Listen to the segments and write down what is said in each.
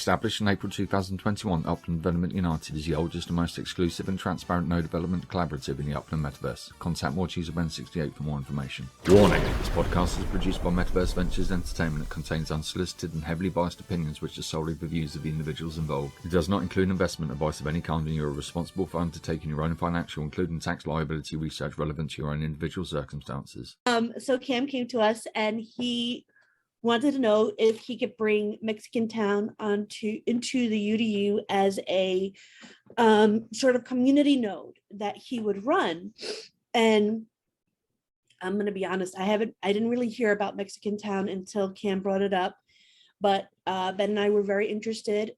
Established in April 2021, Upland Development United is the oldest and most exclusive and transparent node development collaborative in the Upland Metaverse. Contact Morecheese at 68 for more information. Warning: this podcast is produced by Metaverse Ventures Entertainment and contains unsolicited and heavily biased opinions which are solely the views of the individuals involved. It does not include investment advice of any kind, and you are responsible for undertaking your own financial, including tax liability research relevant to your own individual circumstances. So Cam came to us and he wanted to know if he could bring Mexicantown into the UDU as a sort of community node that he would run. And I'm going to be honest, I didn't really hear about Mexicantown until Cam brought it up, but Ben and I were very interested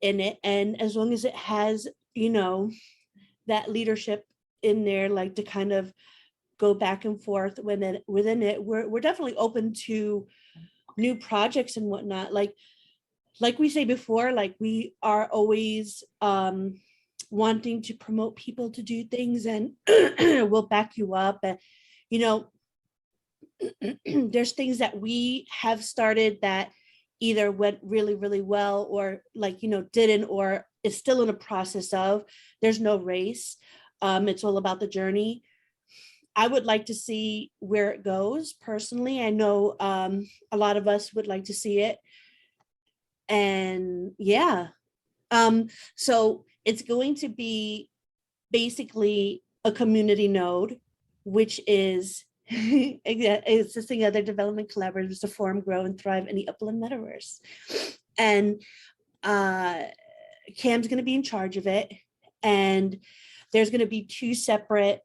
in it. And as long as it has, that leadership in there, like to kind of go back and forth within it, we're definitely open to new projects and whatnot. Like we say before, like we are always wanting to promote people to do things, and we'll back you up. And there's things that we have started that either went really, really well, or didn't, or is still in a process of. There's no race. It's all about the journey. I would like to see where it goes personally. I know a lot of us would like to see it. And yeah, so it's going to be basically a community node, which is existing other development collaboratives to form, grow, and thrive in the Upland Metaverse. And Cam's going to be in charge of it. And there's going to be 2 separate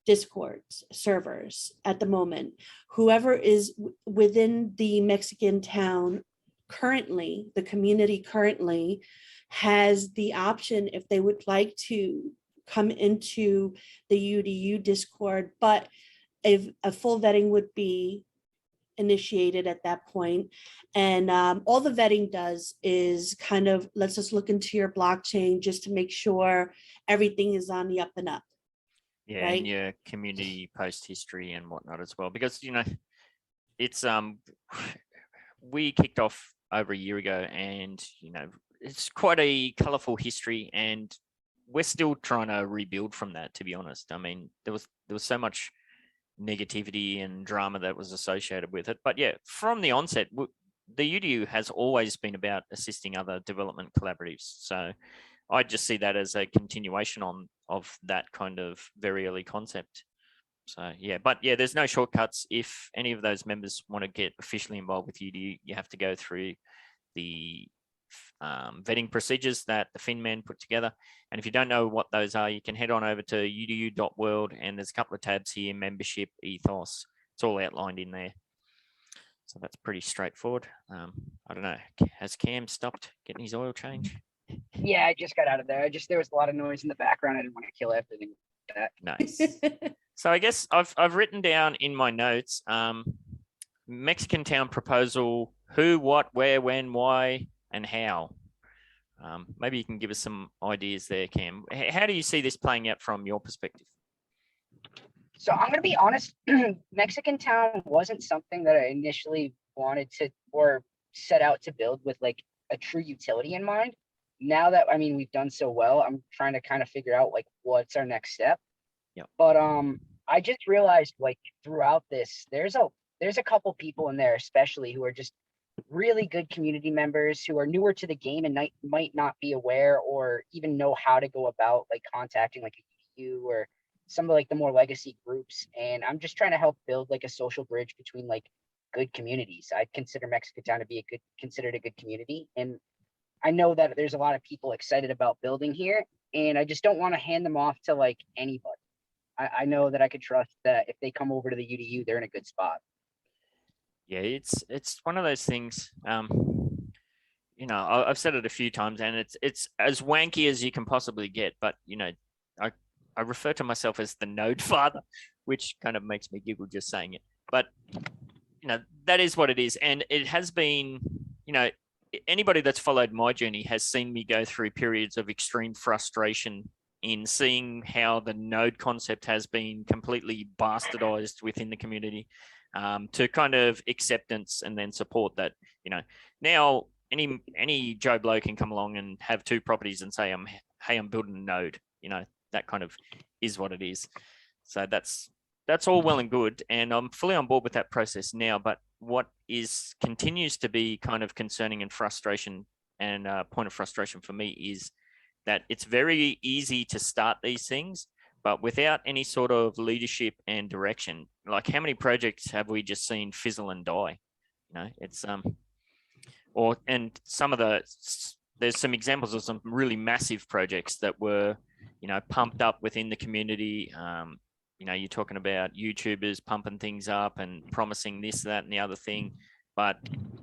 Discord servers at the moment. Whoever is within the Mexicantown currently, the community currently, has the option if they would like to come into the UDU Discord, but if a full vetting would be initiated at that point. And all the vetting does is kind of lets us look into your blockchain just to make sure everything is on the up and up. Yeah, right? And your community post history and whatnot as well, because it's we kicked off over a year ago, and it's quite a colorful history, and we're still trying to rebuild from that, to be honest. I mean, there was so much negativity and drama that was associated with it, but yeah, from the onset, the UDU has always been about assisting other development collaboratives. So I just see that as a continuation of that kind of very early concept. So yeah, but yeah, there's no shortcuts. If any of those members want to get officially involved with UDU, you have to go through the vetting procedures that the Finman put together. And if you don't know what those are, you can head on over to udu.world, and there's a couple of tabs here: membership, ethos. It's all outlined in there. So that's pretty straightforward. I don't know, has Cam stopped getting his oil change? Yeah, I just got out of there. There was a lot of noise in the background. I didn't want to kill everything with that. Nice. So I guess I've written down in my notes, Mexicantown proposal: who, what, where, when, why, and how. Maybe you can give us some ideas there, Cam. How do you see this playing out from your perspective? So I'm going to be honest, Mexicantown wasn't something that I initially wanted to or set out to build with like a true utility in mind. Now that, we've done so well, I'm trying to kind of figure out like what's our next step. Yeah. But I just realized like throughout this, there's a couple people in there, especially who are just really good community members who are newer to the game and might not be aware or even know how to go about like contacting like a UDU or some of like the more legacy groups. And I'm just trying to help build like a social bridge between like good communities. I consider Mexicantown to be considered a good community. And I know that there's a lot of people excited about building here, and I just don't want to hand them off to like anybody. I know that I could trust that if they come over to the UDU, they're in a good spot. Yeah, it's one of those things. I've said it a few times, and it's as wanky as you can possibly get. But I refer to myself as the node father, which kind of makes me giggle just saying it. But that is what it is, and it has been. Anybody that's followed my journey has seen me go through periods of extreme frustration in seeing how the node concept has been completely bastardized within the community, to kind of acceptance and then support that. Now any Joe Blow can come along and have 2 properties and say, hey, I'm building a node. That kind of is what it is. So that's all well and good, and I'm fully on board with that process now. But what continues to be kind of concerning and frustration, and a point of frustration for me, is that it's very easy to start these things, but without any sort of leadership and direction. Like, how many projects have we just seen fizzle and die? It's and some of there's some examples of some really massive projects that were, pumped up within the community. You're talking about YouTubers pumping things up and promising this, that, and the other thing. But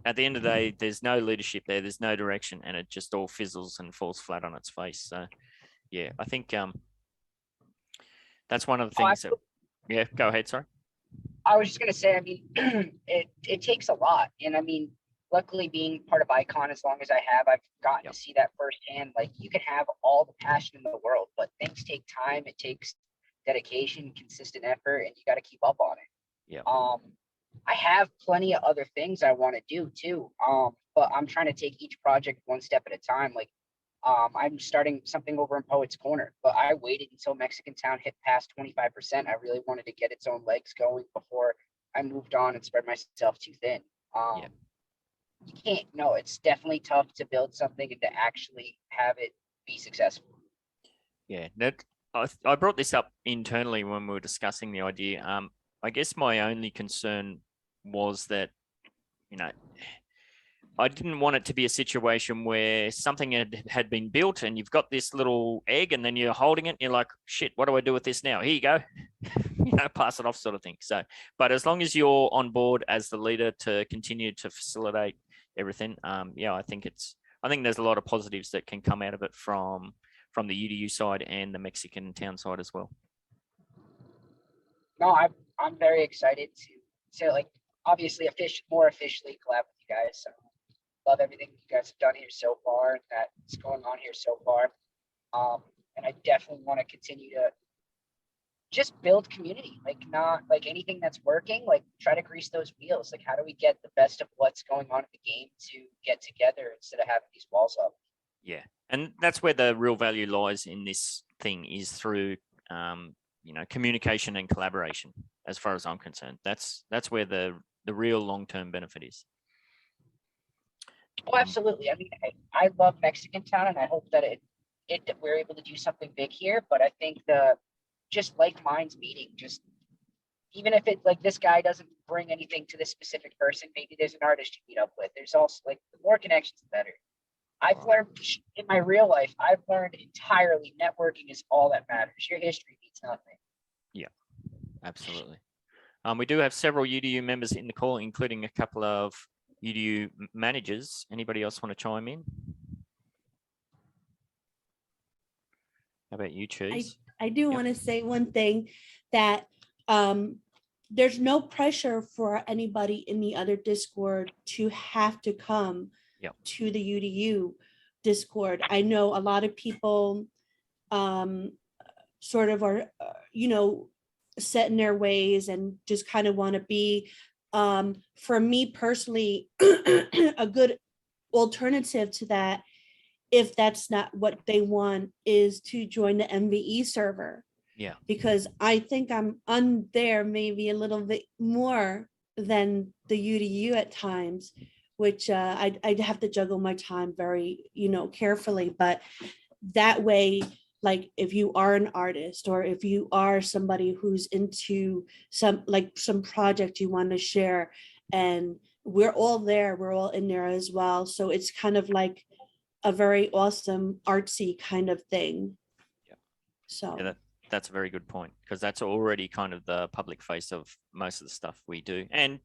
at the end of the day, there's no leadership there. There's no direction, and it just all fizzles and falls flat on its face. So, yeah, I think that's one of the things that. Yeah, go ahead. Sorry. I was just gonna say, I mean, it takes a lot, and I mean, luckily being part of Icon as long as I have, I've gotten to see that firsthand. Like, you can have all the passion in the world, but things take time. It takes dedication, consistent effort, and you got to keep up on it. Yeah. I have plenty of other things I want to do too. But I'm trying to take each project one step at a time. Like, I'm starting something over in Poets Corner, but I waited until Mexicantown hit past 25%. I really wanted to get its own legs going before I moved on and spread myself too thin. You can't, no, it's definitely tough to build something and to actually have it be successful. Yeah, I brought this up internally when we were discussing the idea. I guess my only concern was that, I didn't want it to be a situation where something had been built and you've got this little egg and then you're holding it and you're like, shit, what do I do with this now? Here you go, pass it off, sort of thing. So, but as long as you're on board as the leader to continue to facilitate everything, I think there's a lot of positives that can come out of it from the UDU side and the Mexicantown side as well. No, I'm very excited to like, obviously more officially collab with you guys. So love everything you guys have done here so far, and that's going on here so far. And I definitely want to continue to just build community, like not like anything that's working, like try to grease those wheels. Like, how do we get the best of what's going on in the game to get together instead of having these walls up? Yeah. And that's where the real value lies in this thing, is through, communication and collaboration. As far as I'm concerned, that's where the real long-term benefit is. Oh, absolutely. I mean, I love Mexicantown, and I hope that we're able to do something big here. But I think just like minds meeting, just even if it, like, this guy doesn't bring anything to this specific person, maybe there's an artist you meet up with. There's also, like, the more connections, the better. I've learned in my real life, I've learned entirely networking is all that matters. Your history means nothing. Yeah, absolutely. We do have several UDU members in the call, including a couple of UDU managers. Anybody else want to chime in? How about you, Cheese? I do want to say one thing, that there's no pressure for anybody in the other Discord to have to come to the UDU Discord. I know a lot of people sort of are, set in their ways and just kind of want to be, for me personally, a good alternative to that, if that's not what they want, is to join the MVE server. Yeah. Because I think I'm on there maybe a little bit more than the UDU at times, which I'd have to juggle my time very, carefully. But that way, like, if you are an artist, or if you are somebody who's into some project you want to share, and we're all there, we're all in there as well. So it's kind of like a very awesome artsy kind of thing. Yeah. So yeah, that's a very good point, because that's already kind of the public face of most of the stuff we do. And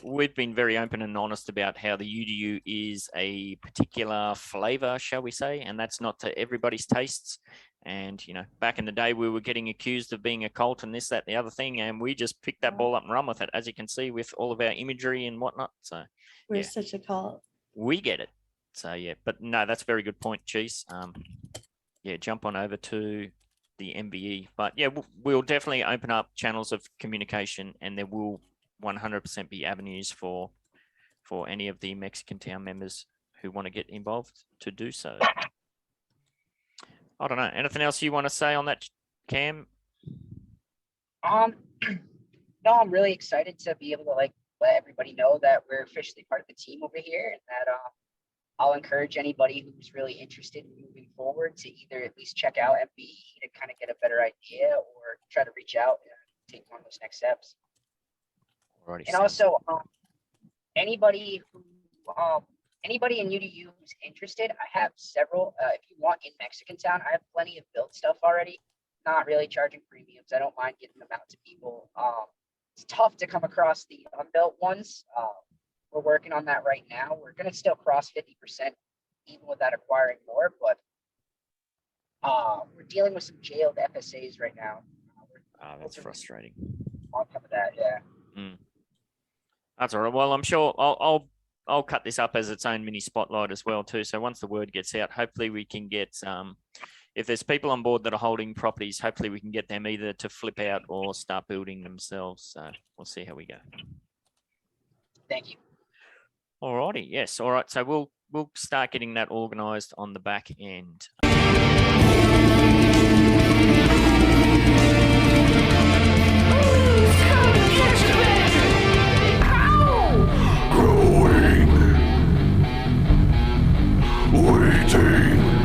we've been very open and honest about how the UDU is a particular flavor, shall we say, and that's not to everybody's tastes. And, back in the day, we were getting accused of being a cult and this, that, the other thing, and we just picked that ball up and run with it, as you can see with all of our imagery and whatnot. So we're such a cult. We get it. So, yeah, but no, that's a very good point, Cheese. Jump on over to the MVE. But, yeah, we'll definitely open up channels of communication, and there will 100% be avenues for any of the Mexicantown members who want to get involved to do so. I don't know. Anything else you want to say on that, Cam? No, I'm really excited to be able to like let everybody know that we're officially part of the team over here, and that I'll encourage anybody who's really interested in moving forward to either at least check out MBE to kind of get a better idea, or try to reach out and take one of those next steps. Alrighty, And also, anybody in UDU who's interested, I have several. If you want in Mexicantown, I have plenty of built stuff already. Not really charging premiums. I don't mind getting them out to people. It's tough to come across the unbuilt ones. We're working on that right now. We're going to still cross 50% even without acquiring more, but we're dealing with some jailed FSAs right now. That's frustrating. On top of that, yeah. That's all right. Well, I'm sure I'll cut this up as its own mini spotlight as well too. So once the word gets out, hopefully we can get if there's people on board that are holding properties, hopefully we can get them either to flip out or start building themselves. So we'll see how we go. Thank you. All righty. Yes. All right. So we'll start getting that organized on the back end. Growing, waiting.